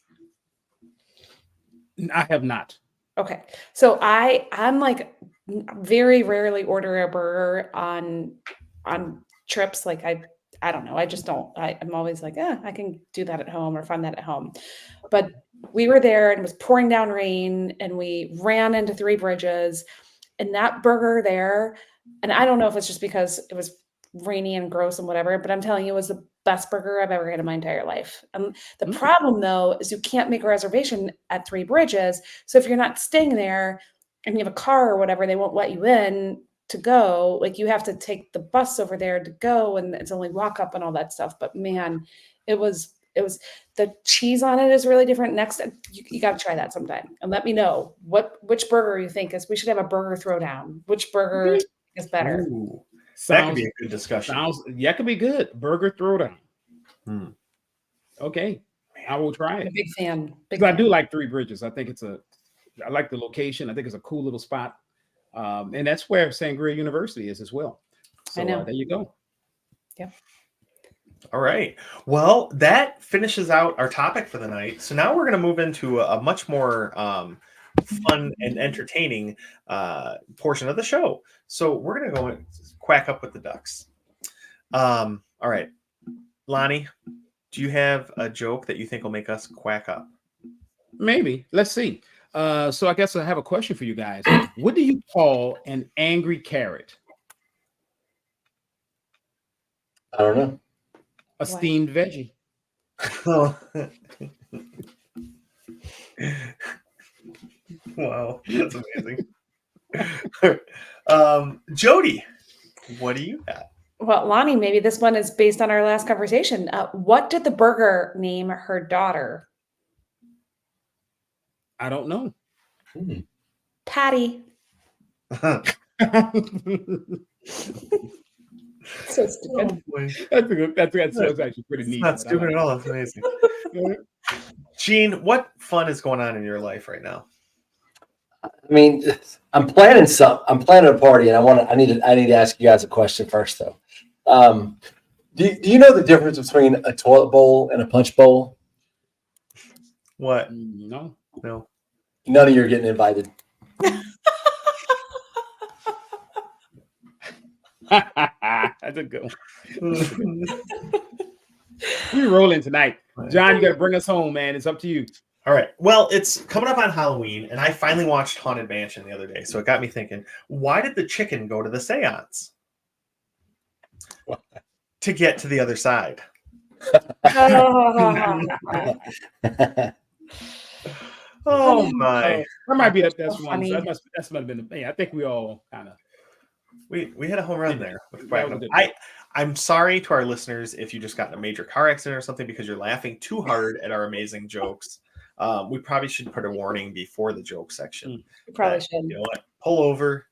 I have not. Okay. So I'm like very rarely order a burger on trips. Like I don't know. I just don't. I'm always like, I can do that at home or find that at home. But we were there and it was pouring down rain and we ran into Three Bridges and that burger there. And I don't know if it's just because it was rainy and gross and whatever. But I'm telling you, it was the best burger I've ever had in my entire life. The problem though is you can't make a reservation at Three Bridges. So if you're not staying there and you have a car or whatever, they won't let you in to go. Like you have to take the bus over there to go, and it's only walk up and all that stuff. But man, it was the cheese on it is really different. Next, you got to try that sometime and let me know which burger you think is. We should have a burger throwdown. Which burger is better? Ooh, that could be a good discussion. That could be good. Burger throwdown. Okay, I will try it. I'm a big fan. Because I do like Three Bridges. I think I like the location. I think it's a cool little spot. And that's where Sangria University is as well. So I know. There you go. Yeah. All right. Well, that finishes out our topic for the night. So now we're going to move into a much more fun and entertaining portion of the show. So we're going to go and quack up with the ducks. All right. Lonnie, do you have a joke that you think will make us quack up? Maybe. Let's see. So I guess I have a question for you guys. What do you call an angry carrot? I don't know. A steamed veggie. Oh. Wow, that's amazing. Jody, what do you got? Well, Lonnie, maybe this one is based on our last conversation. What did the burger name her daughter? I don't know. Patty. So stupid. That's actually pretty neat. It's not stupid at all. It's amazing. Gene, what fun is going on in your life right now? I mean, I'm planning a party, and I need to ask you guys a question first, though. Do you know the difference between a toilet bowl and a punch bowl? What? No. None of you are getting invited. That's a good one. We're rolling tonight. John, you got to bring us home, man. It's up to you. All right. Well, it's coming up on Halloween, and I finally watched Haunted Mansion the other day, so it got me thinking, why did the chicken go to the seance? To get to the other side. Oh my! That might be the best so one. funny. That might have been. I think we all kind of. We had a home run there. With That was I'm sorry to our listeners if you just got in a major car accident or something because you're laughing too hard at our amazing jokes. We probably should put a warning before the joke section. You probably should. You know what? Pull over.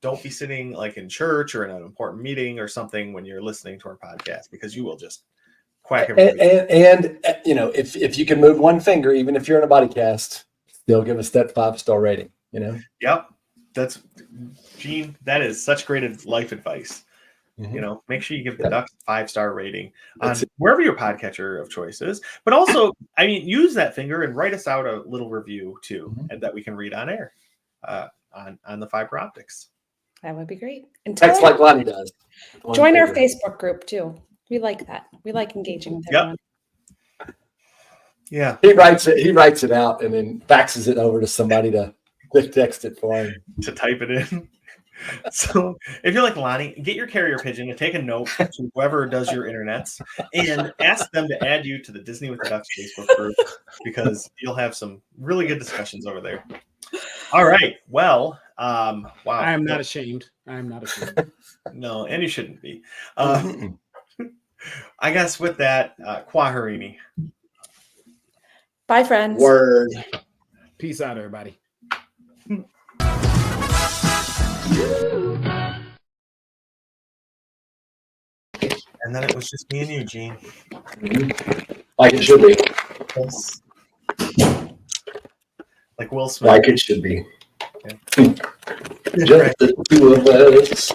Don't be sitting like in church or in an important meeting or something when you're listening to our podcast because you will just quack everybody. And you know, if you can move one finger, even if you're in a body cast, still give us that 5-star rating. You know. Yep. That's Gene. That is such great life advice. You know, make sure you give the Ducks a 5-star rating on wherever your podcatcher of choice is. But also, I mean, use that finger and write us out a little review too, and that we can read on air on the fiber optics. That would be great. And Text like Lonnie does. Join our Facebook group too. We like that. We like engaging with everyone. Yeah. He writes it out and then faxes it over to somebody to text it for him. To type it in. So if you're like Lonnie, get your carrier pigeon and take a note to whoever does your internets and ask them to add you to the Disney with the Ducks Facebook group because you'll have some really good discussions over there. All right. Well, wow. I am not ashamed. No, and you shouldn't be. I guess with that, Kwaharini. Bye, friends. Word. Peace out, everybody. And then it was just me and you, Gene. Like it should be. Yes. Like Will Smith. Like it should be. Yeah. Just the two of us.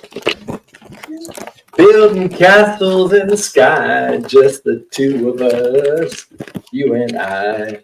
Building castles in the sky. Just the two of us. You and I.